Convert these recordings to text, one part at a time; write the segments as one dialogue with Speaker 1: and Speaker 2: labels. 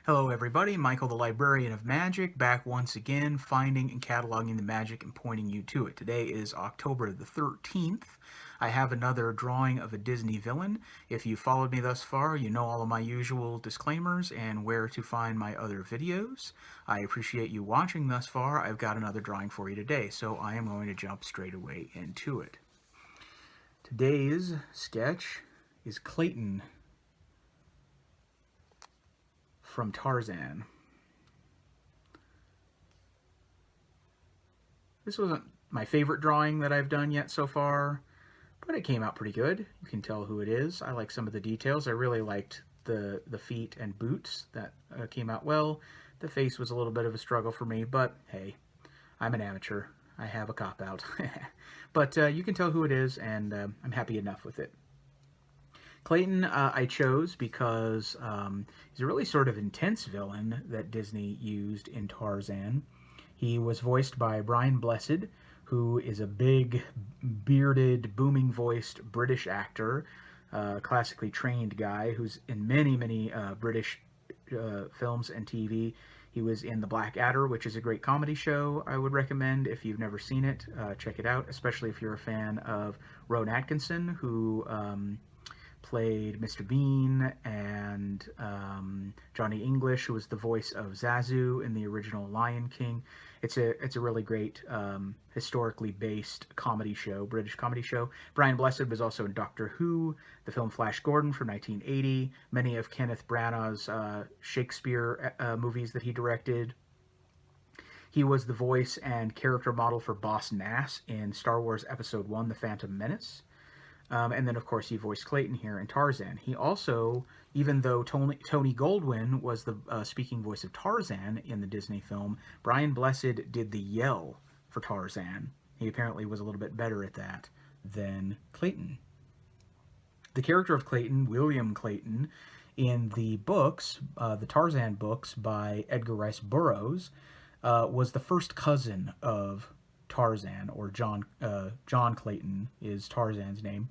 Speaker 1: Hello everybody, Michael the Librarian of Magic, back once again, finding and cataloging the magic and pointing you to it. Today is October the 13th. I have another drawing of a Disney villain. If you followed me thus far, you know all of my usual disclaimers and where to find my other videos. I appreciate you watching thus far. I've got another drawing for you today, so I am going to jump straight away into it. Today's sketch is Clayton from Tarzan. This wasn't my favorite drawing that I've done yet so far, but it came out pretty good. You can tell who it is. I like some of the details. I really liked the feet and boots. That came out well. The face was a little bit of a struggle for me, but hey, I'm an amateur. I have a cop-out. But you can tell who it is, and I'm happy enough with it. Clayton I chose because he's a really sort of intense villain that Disney used in Tarzan. He was voiced by Brian Blessed, who is a big, bearded, booming-voiced British actor, classically trained guy who's in many, many British films and TV. He was in The Black Adder, which is a great comedy show I would recommend. If you've never seen it, check it out, especially if you're a fan of Rowan Atkinson, who played Mr. Bean, and Johnny English, who was the voice of Zazu in the original Lion King. It's a really great historically based comedy show, British comedy show. Brian Blessed was also in Doctor Who, the film Flash Gordon from 1980, many of Kenneth Branagh's Shakespeare movies that he directed. He was the voice and character model for Boss Nass in Star Wars Episode 1, The Phantom Menace. And then, of course, he voiced Clayton here in Tarzan. He also, even though Tony Goldwyn was the speaking voice of Tarzan in the Disney film, Brian Blessed did the yell for Tarzan. He apparently was a little bit better at that than Clayton. The character of Clayton, William Clayton, in the books, the Tarzan books by Edgar Rice Burroughs, was the first cousin of Tarzan, or John Clayton is Tarzan's name.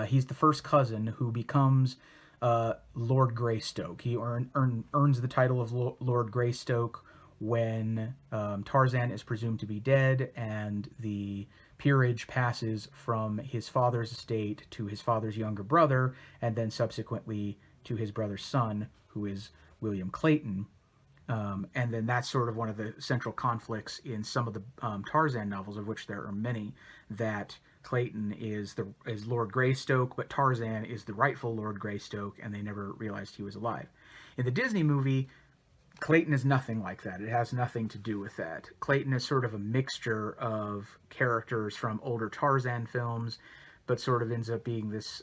Speaker 1: He's the first cousin who becomes Lord Greystoke. He earns the title of Lord Greystoke when Tarzan is presumed to be dead, and the peerage passes from his father's estate to his father's younger brother, and then subsequently to his brother's son, who is William Clayton. And then that's sort of one of the central conflicts in some of the Tarzan novels, of which there are many, that Clayton is Lord Greystoke, but Tarzan is the rightful Lord Greystoke, and they never realized he was alive. In the Disney movie, Clayton is nothing like that. It has nothing to do with that. Clayton is sort of a mixture of characters from older Tarzan films, but sort of ends up being this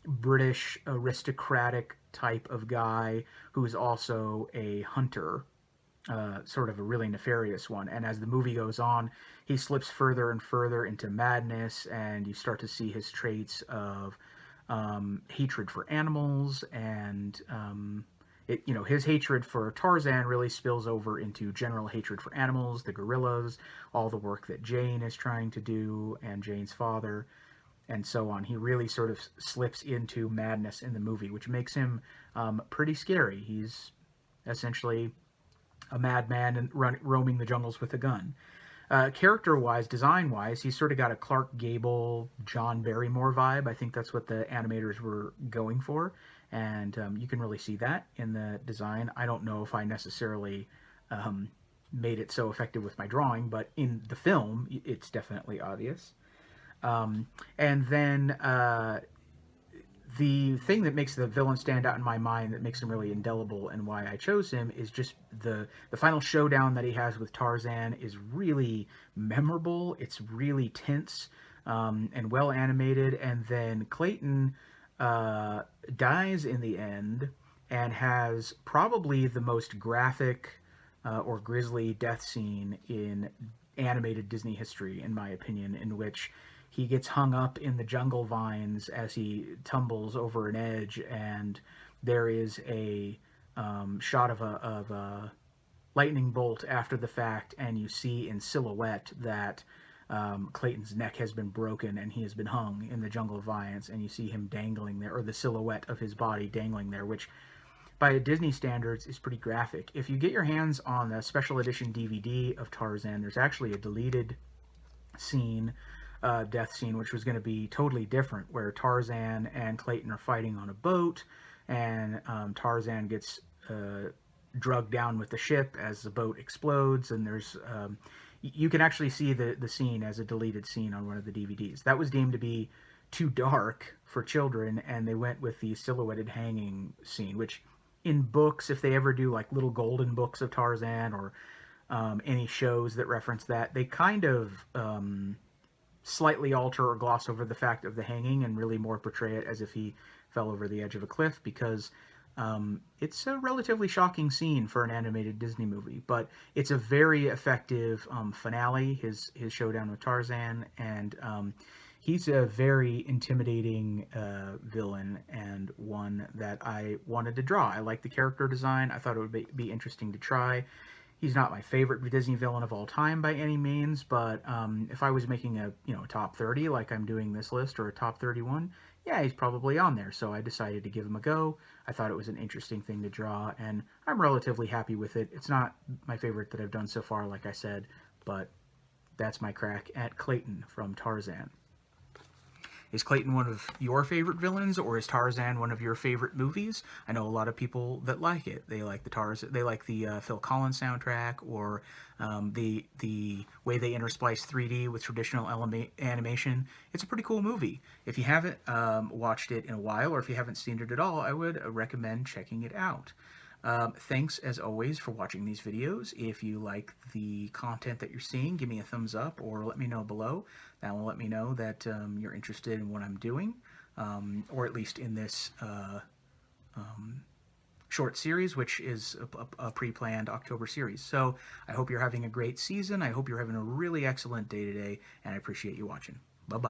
Speaker 1: British aristocratic type of guy who is also a hunter, sort of a really nefarious one. And as the movie goes on, he slips further and further into madness, and you start to see his traits of hatred for animals, and his hatred for Tarzan really spills over into general hatred for animals, the gorillas, all the work that Jane is trying to do, and Jane's father, and so on. He really sort of slips into madness in the movie, which makes him pretty scary. He's essentially a madman and roaming the jungles with a gun. Character-wise, design-wise, he's sort of got a Clark Gable, John Barrymore vibe. I think that's what the animators were going for, and you can really see that in the design. I don't know if I necessarily made it so effective with my drawing, but in the film, it's definitely obvious. And then the thing that makes the villain stand out in my mind, that makes him really indelible, and why I chose him, is just the final showdown that he has with Tarzan is really memorable. It's really tense and well animated, and then Clayton dies in the end and has probably the most graphic or grisly death scene in animated Disney history, in my opinion, in which he gets hung up in the jungle vines as he tumbles over an edge, and there is a shot of a lightning bolt after the fact, and you see in silhouette that Clayton's neck has been broken and he has been hung in the jungle vines, and you see him dangling there, or the silhouette of his body dangling there, which by Disney standards, is pretty graphic. If you get your hands on the special edition DVD of Tarzan, there's actually a deleted scene, death scene, which was going to be totally different, where Tarzan and Clayton are fighting on a boat, and Tarzan gets drugged down with the ship as the boat explodes, and there's you can actually see the scene as a deleted scene on one of the DVDs. That was deemed to be too dark for children, and they went with the silhouetted hanging scene, which in books, if they ever do like little golden books of Tarzan or any shows that reference that, they kind of slightly alter or gloss over the fact of the hanging and really more portray it as if he fell over the edge of a cliff, because it's a relatively shocking scene for an animated Disney movie, but it's a very effective finale, his showdown with Tarzan, and he's a very intimidating villain, and one that I wanted to draw. I like the character design. I thought it would be interesting to try. He's not my favorite Disney villain of all time by any means, but if I was making a top 30 like I'm doing this list, or a top 31, yeah, he's probably on there. So I decided to give him a go. I thought it was an interesting thing to draw, and I'm relatively happy with it. It's not my favorite that I've done so far, like I said, but that's my crack at Clayton from Tarzan. Is Clayton one of your favorite villains, or is Tarzan one of your favorite movies? I know a lot of people that like it. They like the Phil Collins soundtrack, or the way they intersplice 3D with traditional animation. It's a pretty cool movie. If you haven't watched it in a while, or if you haven't seen it at all, I would recommend checking it out. Thanks, as always, for watching these videos. If you like the content that you're seeing, give me a thumbs up or let me know below. That will let me know that you're interested in what I'm doing, or at least in this short series, which is a pre-planned October series. So I hope you're having a great season. I hope you're having a really excellent day today, and I appreciate you watching.